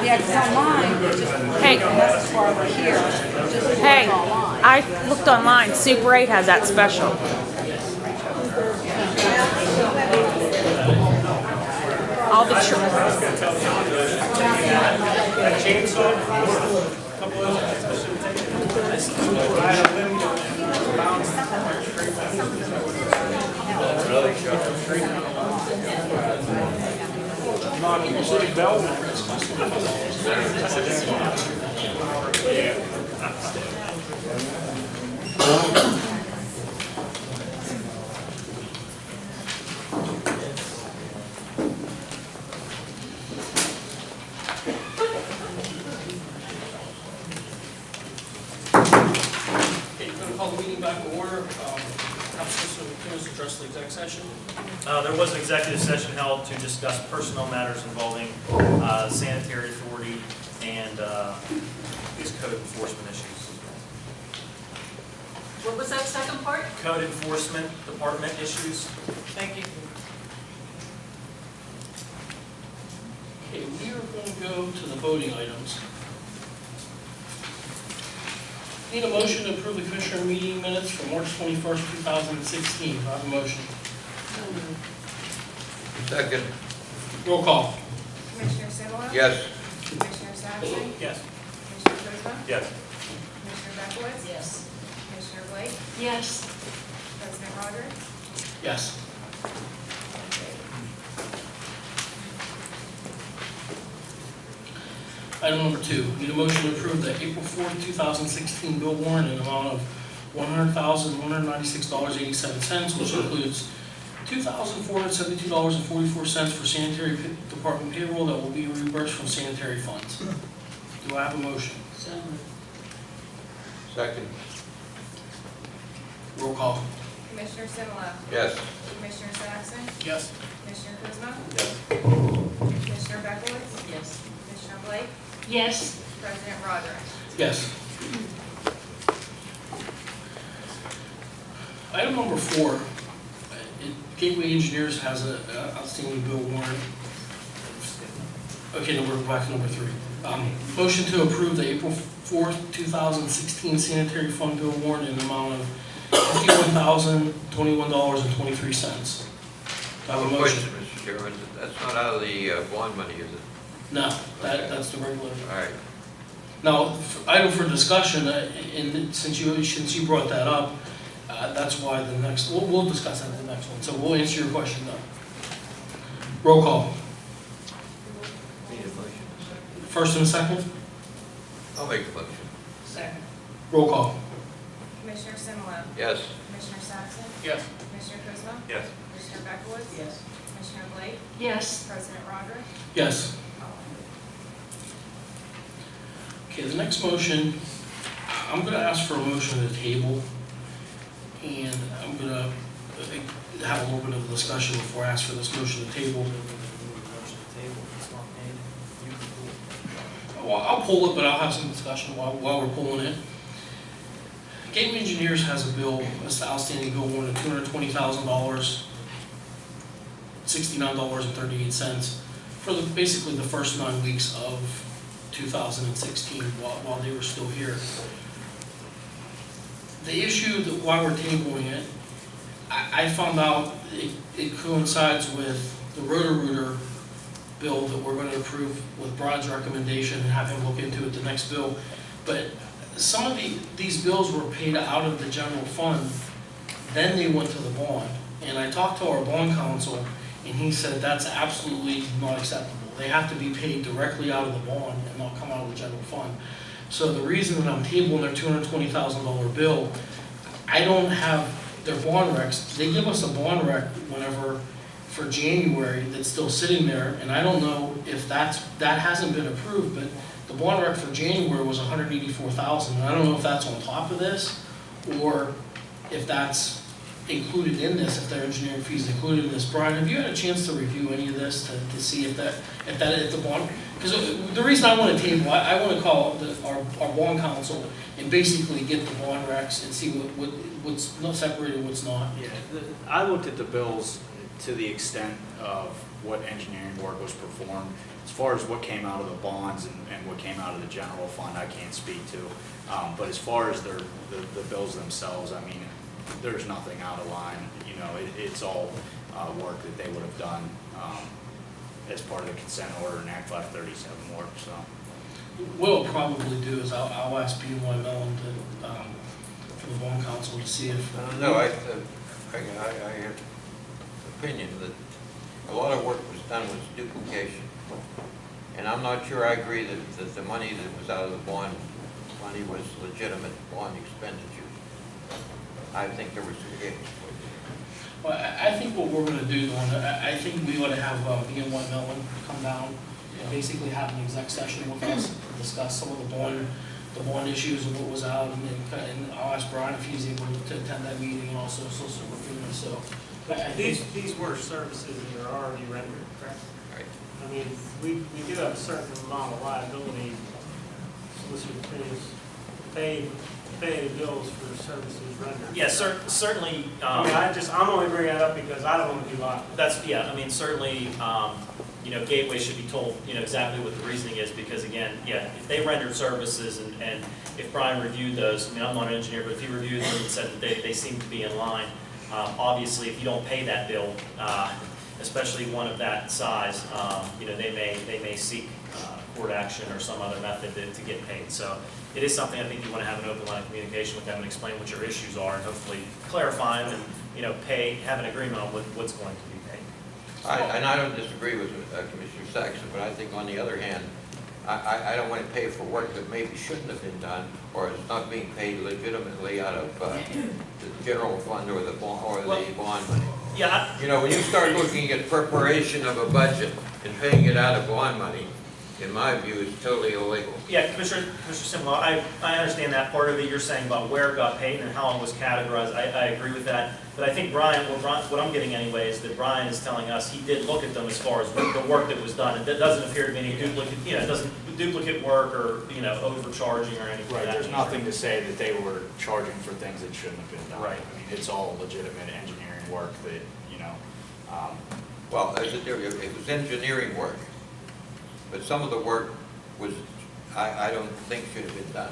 Yeah, because online, it's just Hey. message bar over here. Just Hey, online. I looked online. Super 8 has that special. All the Okay, you're going to call the meeting back to order. Councilor McKinnon address the exec session. There was an executive session held to discuss personnel matters involving sanitary authority and these code enforcement issues. What was that second part? Code enforcement department issues. Thank you. Okay, we are going to go to the voting items. Need a motion to approve the commissioner meeting minutes for March 21st, 2016. Do I have a motion? Second. Roll call. Commissioner Simula? Yes. Commissioner Saxon? Yes. Commissioner Kuzma? Yes. Commissioner Beckowitz? Yes. Commissioner Blake? Yes. President Rogers? Yes. Item number 2, need a motion to approve the April 4th, 2016 bill warrant in the amount of $100,196.87, which includes $2,472.44 for sanitary department payroll that will be reimbursed from sanitary funds. Do I have a motion? So moved. Second. Roll call. Commissioner Simula? Yes. Commissioner Saxon? Yes. Commissioner Kuzma? Yes. Commissioner Beckowitz? Yes. Commissioner Blake? Yes. President Rogers? Yes. Item number 4, Gateway Engineers has an outstanding bill warrant. Okay, no, we're back to number 3. Motion to approve the April 4th, 2016 sanitary fund bill warrant in the amount of $51,021.23. Do I have a motion? Question, Mr. Chairman, that's not out of the bond money, is it? No, that's the regular. All right. Now, item for discussion, and since you brought that up, that's why the next, we'll discuss that in the next one, so we'll answer your question now. Roll call. Need a motion, a second. First and a second? I'll make a motion. Second. Roll call. Commissioner Simula? Yes. Commissioner Saxon? Yes. Commissioner Kuzma? Yes. Commissioner Beckowitz? Yes. Commissioner Blake? Yes. President Rogers? Yes. Okay, the next motion, I'm gonna ask for a motion to table, and I'm gonna have a little bit of a discussion before I ask for this motion to table. Well, I'll pull it, but I'll have some discussion while we're pulling it. Gateway Engineers has a bill, it's the outstanding bill warrant of $220,000, $69.38 for basically the first 9 weeks of 2016 while they were still here. The issue that why we're tabling it, I found out it coincides with the Roto-Rooter bill that we're going to approve with Brod's recommendation and have him look into it the next bill. But some of these bills were paid out of the general fund, then they went to the bond. And I talked to our bond counsel, and he said that's absolutely not acceptable. They have to be paid directly out of the bond and not come out of the general fund. So the reason that I'm tabling their $220,000 bill, I don't have their bond recs. They give us a bond rec whenever for January that's still sitting there, and I don't know if that hasn't been approved, but the bond rec for January was $184,000. And I don't know if that's on top of this or if that's included in this, if their engineering fees included in this. Brian, have you had a chance to review any of this to see if the bond? Because the reason I want to table, I want to call our bond council and basically get the bond recs and see what's not separated, what's not. Yeah, I looked at the bills to the extent of what engineering work was performed. As far as what came out of the bonds and what came out of the general fund, I can't speak to. But as far as the bills themselves, I mean, there's nothing out of line. You know, it's all work that they would have done as part of the consent order and Act 537 work, so. What I'll probably do is I'll ask BY Mellon to, for the bond council to see if. No, I have opinion that a lot of work was done with duplication. And I'm not sure I agree that the money that was out of the bond money was legitimate bond expenditures. I think there was some gains. Well, I think what we're gonna do, I think we ought to have BY Mellon come down and basically have an exec session with us, to discuss some of the bond issues and what was out, and I'll ask Brian if he's able to attend that meeting and also solicit opinions, so. I think, These were services that are already rendered, correct? Right. I mean, we do have a certain amount of liability, solicitor fees, pay the bills for services rendered. Yeah, certainly, I mean, I'm only bringing that up because I don't want to be liable. yeah, I mean, certainly, you know, Gateway should be told, you know, exactly what the reasoning is, because again, yeah, if they rendered services and if Brian reviewed those, I mean, I'm not an engineer, but if he reviewed them and said that they seem to be in line, obviously, if you don't pay that bill, especially one of that size, you know, they may seek court action or some other method to get paid. So it is something I think you want to have an open line of communication with them and explain what your issues are and hopefully clarify them and, you know, have an agreement on what's going to be paid. And I don't disagree with Commissioner Saxon, but I think on the other hand, I don't want to pay for work that maybe shouldn't have been done or is not being paid legitimately out of the general fund or the bond money. Yeah. You know, when you start looking at preparation of a budget and paying it out of bond money, in my view, is totally illegal. Yeah, Commissioner Simlow, I understand that part of it you're saying about where it got paid and how it was categorized. I agree with that. But I think what I'm getting anyway is that Brian is telling us he did look at them as far as the work that was done. It doesn't appear to be any duplicate, you know, it doesn't duplicate work or, you know, overcharging or anything. Right, there's nothing to say that they were charging for things that shouldn't have been done. Right. I mean, it's all legitimate engineering work that, you know. Well, it was engineering work, but some of the work was, I don't think should have been done.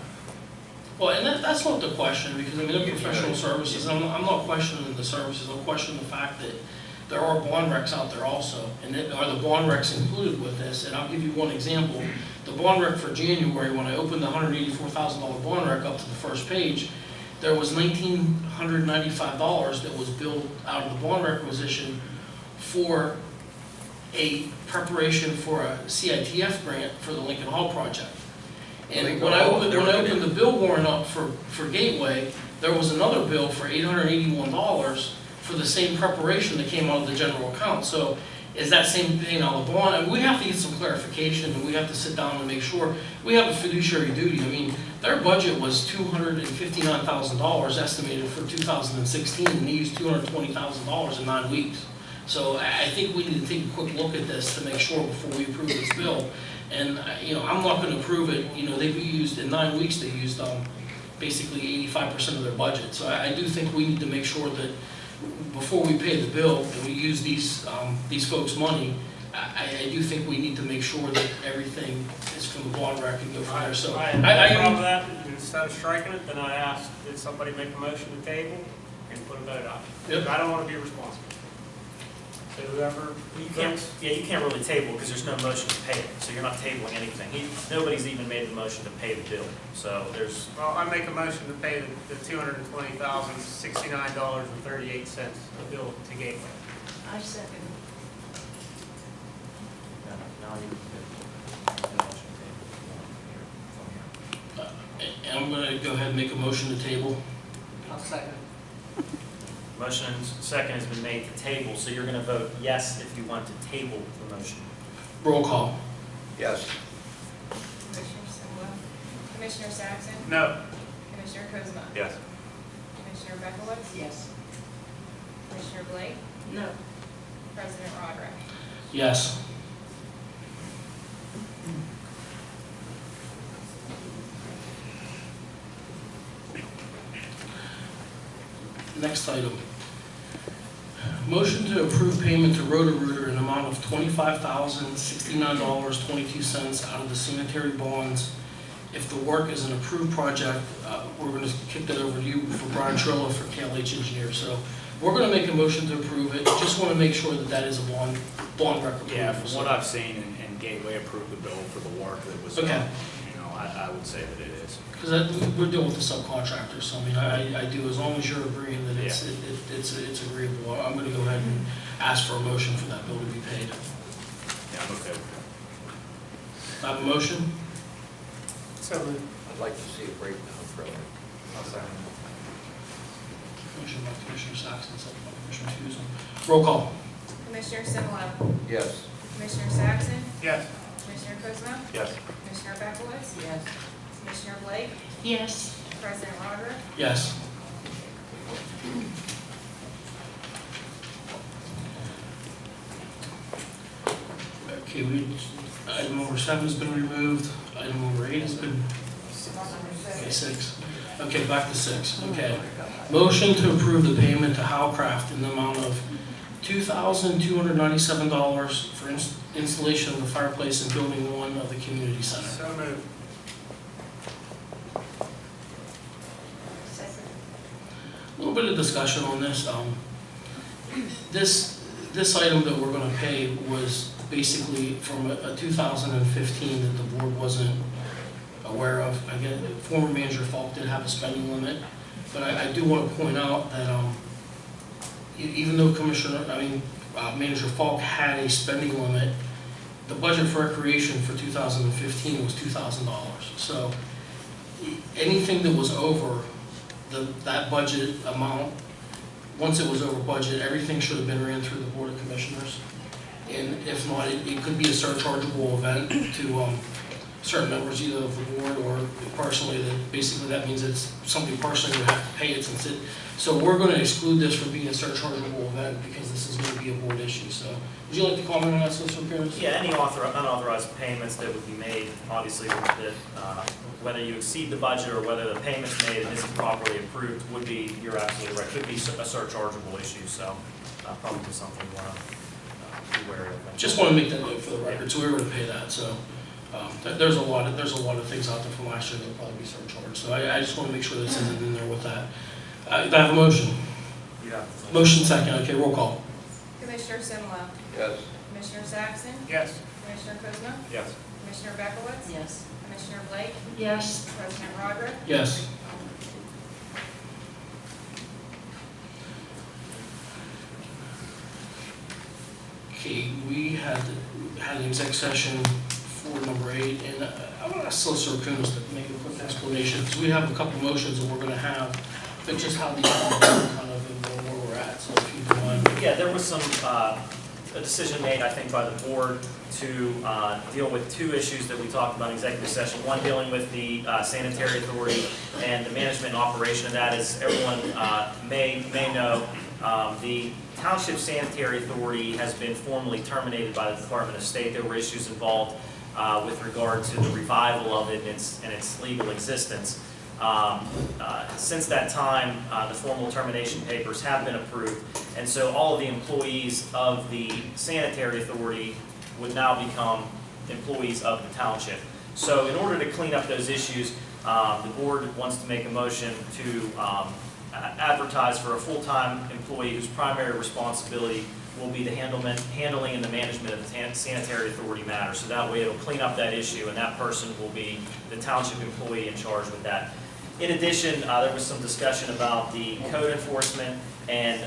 well, and that's not the question, because I mean, they're professional services, I'm not questioning the services, I'm questioning the fact that there are bond recs out there also, and are the bond recs included with this? And I'll give you one example. The bond rec for January, when I opened the $184,000 bond rec up to the first page, there was $1,995 that was billed out of the bond requisition for a preparation for a CITF grant for the Lincoln Hall project. And when I opened the bill warrant up for Gateway, there was another bill for $881 for the same preparation that came out of the general account. So is that same thing on the bond? And we have to get some clarification, and we have to sit down and make sure. We have a fiduciary duty. I mean, their budget was $259,000 estimated for 2016, and they used $220,000 in 9 weeks. So I think we need to take a quick look at this to make sure before we approve this bill. And, you know, I'm not going to approve it. You know, they've used, in 9 weeks, they used basically 85% of their budget. So I do think we need to make sure that before we pay the bill and we use these folks' money, I do think we need to make sure that everything is from the bond rec and go from there. So I have no problem with that. Instead of striking it, then I asked, did somebody make a motion to table and put a vote out? Yep. I don't want to be responsible. So whoever thinks, You can't really table because there's no motion to pay it, so you're not tabling anything. Nobody's even made the motion to pay the bill, so there's. well, I make a motion to pay the $220,069.38 a bill to Gateway. I second. Now you and I'm going to go ahead and make a motion to table. I'll second. Motion and second has been made to table, so you're going to vote yes if you want to table the motion. Roll call. Yes. Commissioner Simwell, Commissioner Saxon, No. Commissioner Kozma, Yes. Commissioner Beckowitz, Yes. Commissioner Blake? No. President Rodrick? Yes. Next item. Motion to approve payment to Roto-Rooter in amount of $25,069.22 out of the sanitary bonds. If the work is an approved project, we're going to kick that over to you for Brian Trilla for KLH Engineer. So we're going to make a motion to approve it. Just want to make sure that that is a bond record. Yeah, from what I've seen, and Gateway approved the bill for the work that was Okay. done, you know, I would say that it is. Because we're dealing with the subcontractor, so I mean, I do, as long as you're agreeing that it's agreeable, I'm going to go ahead and ask for a motion for that bill to be paid. Yeah, I'm okay with I have a motion? So moved. I'd like to see a breakdown for it. Motion by Commissioner Saxon, second by Commissioner Tucson. Roll call. Commissioner Simla? Yes. Commissioner Saxon? Yes. Commissioner Kuzma? Yes. Commissioner Beckowitz? Yes. Commissioner Blake? Yes. President Rodrick? Yes. Okay, item number 7 has been removed. Item number 8 has been, okay, 6. Okay, back to 6. Okay. Motion to approve the payment to Howcraft in the amount of $2,297 for installation of the fireplace in Building 1 of the Community Center. So moved. Second. A little bit of discussion on this. This item that we're going to pay was basically from a 2015 that the board wasn't aware of. Again, former manager Falk did have a spending limit, but I do want to point out that even though Manager Falk had a spending limit, the budget for recreation for 2015 was $2,000. So anything that was over that budget amount, once it was over budget, everything should have been ran through the Board of Commissioners. And if not, it could be a surchargeable event to certain members, either of the board or personally. Basically, that means it's somebody personally would have to pay it since it. So we're going to exclude this from being a surchargeable event because this is going to be a board issue. So would you like to comment on that, Solicitor Pierce? Yeah, any unauthorized payments that would be made, obviously, whether you exceed the budget or whether the payments made and isn't properly approved would be, you're absolutely right, could be a surchargeable issue, so probably something you want to be wary of. Just want to make that note for the record, so we were going to pay that. So there's a lot of things out there from last year that will probably be surcharged. So I just want to make sure that's in there with that. Do I have a motion? Yeah. Motion second. Okay, roll call. Commissioner Simla? Yes. Commissioner Saxon? Yes. Commissioner Kuzma? Yes. Commissioner Beckowitz? Yes. Commissioner Blake? Yes. President Rodrick? Yes. Okay, we had an exec session for number 8, and I'm going to ask Solicitor Coons to make a quick explanation, because we have a couple motions that we're going to have, but just how these are kind of in where we're at, so if you don't mind. Yeah, there was a decision made, I think, by the board to deal with 2 issues that we talked about in executive session. One dealing with the sanitary authority and the management and operation of that. As everyone may know, the Township Sanitary Authority has been formally terminated by the Department of State. There were issues involved with regard to the revival of it and its legal existence. Since that time, the formal termination papers have been approved, and so all of the employees of the Sanitary Authority would now become employees of the township. So in order to clean up those issues, the board wants to make a motion to advertise for a full-time employee whose primary responsibility will be the handling and the management of the sanitary authority matter. So that way it'll clean up that issue, and that person will be the township employee in charge with that. In addition, there was some discussion about the code enforcement and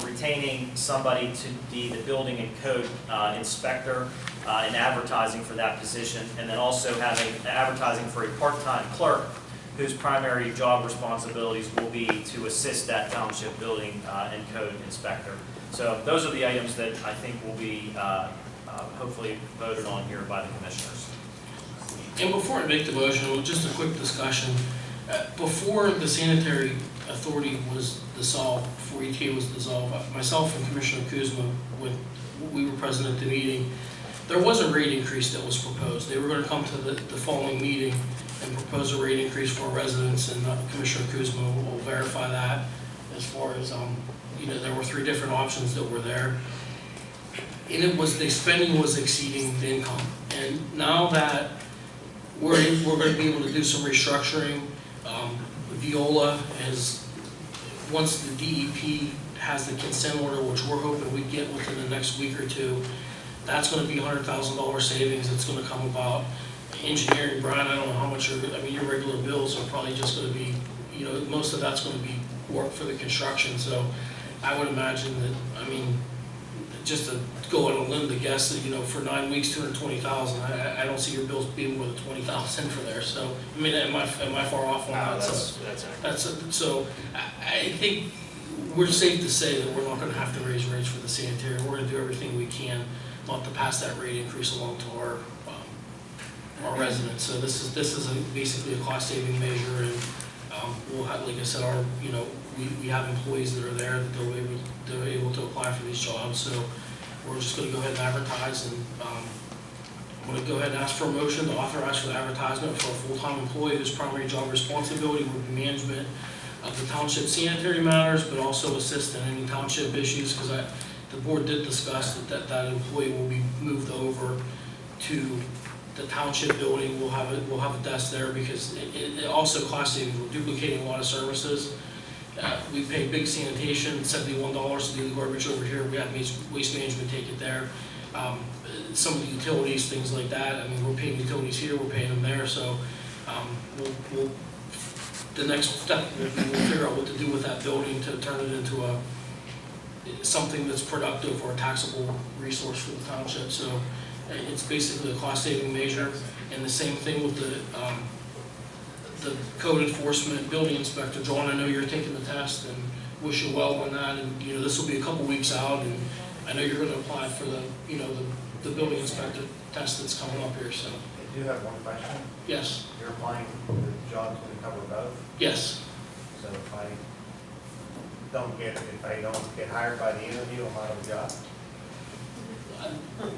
retaining somebody to be the building and code inspector and advertising for that position, and then also having advertising for a part-time clerk whose primary job responsibilities will be to assist that township building and code inspector. So those are the items that I think will be hopefully voted on here by the commissioners. And before I make the motion, just a quick discussion. Before the sanitary authority was dissolved, before ETA was dissolved, myself and Commissioner Kuzma, when we were present at the meeting, there was a rate increase that was proposed. They were gonna come to the following meeting and propose a rate increase for residents, and Commissioner Kuzma will verify that as far as, you know, there were 3 different options that were there. And it was, the spending was exceeding the income. And now that we're gonna be able to do some restructuring, Viola has, once the DEP has the consent order, which we're hoping we get within the next week or 2, that's gonna be $100,000 savings that's gonna come about. Engineering, Brian, I don't know how much your regular bills are probably just gonna be, you know, most of that's gonna be work for the construction, so I would imagine that, just to go on a limb to guess that, you know, for 9 weeks, 220,000, I don't see your bills being more than 20,000 for there, so, am I far off on that? So, I think we're safe to say that we're not gonna have to raise rates for the sanitary. We're gonna do everything we can not to pass that rate increase along to our residents. So this is basically a cost saving measure, and we'll have, like I said, we have employees that are there that they're able to apply for these jobs. So we're just gonna go ahead and advertise, and I'm gonna go ahead and ask for a motion to authorize for the advertisement for a full-time employee whose primary job responsibility would be management of the township sanitary matters, but also assist in any township issues, because the board did discuss that employee will be moved over to the township building. We'll have a desk there, because it also cost savings. We're duplicating a lot of services. We pay big sanitation, $71 to do the garbage over here. We have waste management take it there. Some of the utilities, things like that. We're paying utilities here, we're paying them there. So the next step, we'll figure out what to do with that building to turn it into something that's productive or a taxable resource for the township. So it's basically a cost-saving measure. And the same thing with the code enforcement building inspector. John, I know you're taking the test, and wish you well on that. And this will be a couple weeks out, and I know you're going to apply for the building inspector test that's coming up here. So I do have one question. yes, You're applying for the job's going to cover both. yes. So if I don't get hired by the interview, I'm out of the job.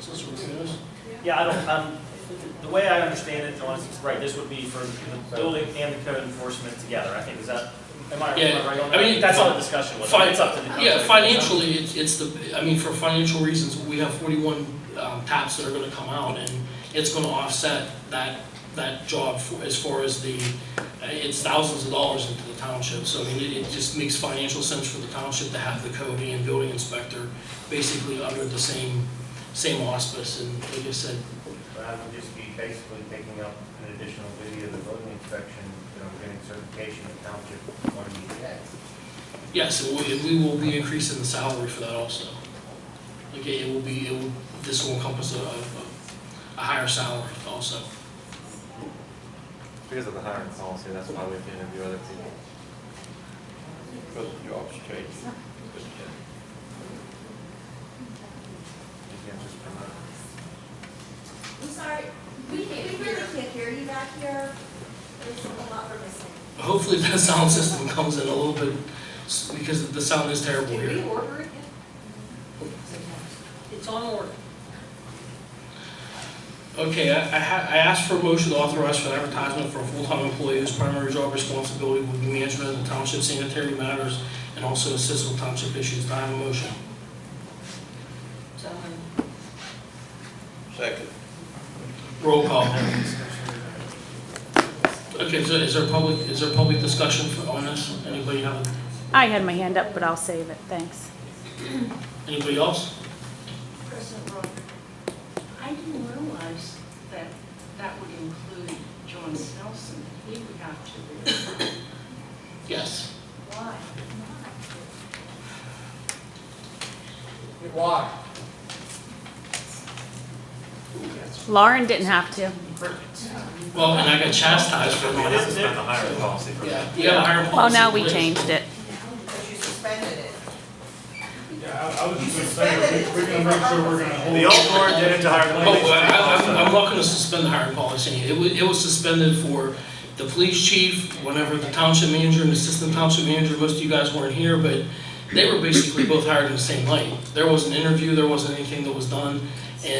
So that's what it is. Yeah, I don't, the way I understand it, John, is right, this would be for the building and the code enforcement together, I think, is that, am I right on that? That's all the discussion was, it's up to the. Yeah, financially, it's for financial reasons, we have 41 taps that are gonna come out, and it's gonna offset that job as far as it's thousands of dollars into the township. So it just makes financial sense for the township to have the code and building inspector basically under the same auspice. And like I said, But I would just be basically picking up an additional duty of the building inspection, getting certification of township on EPA. yes, we will be increasing the salary for that also. Okay, this will encompass a higher salary also. Because of the hiring policy, that's why we have to interview other people. Because the job's changed. You can't just promote. I'm sorry, we really can't hear you back here. There's a lot we're missing. Hopefully that sound system comes in a little bit, because the sound is terrible Did we here. order it? It's on order. Okay, I asked for a motion to authorize for advertisement for a full-time employee whose primary job responsibility would be management of the township sanitary matters and also assist with township issues. Do I have a motion? So, Second. Roll call. Okay, so is there public discussion on this? Anybody have, I had my hand up, but I'll save it, thanks. anybody else? President Roker, I didn't realize that would include John Snelson. He would have to resign. Yes. Why? Why? Lauren didn't have to. Well, and I got chastised for We it. have to suspend the hiring policy for that. Yeah, you got a higher policy. Well, now we in place. changed it. Because you suspended it. Yeah, I was just gonna say, we're gonna make sure we're gonna hold. The old board did it to hire the Oh, police. I'm not gonna suspend the hiring policy. It was suspended for the police chief, whenever the township manager and assistant township manager, most of you guys weren't here, but they were basically both hired in the same light. There was an interview, there wasn't anything that was done.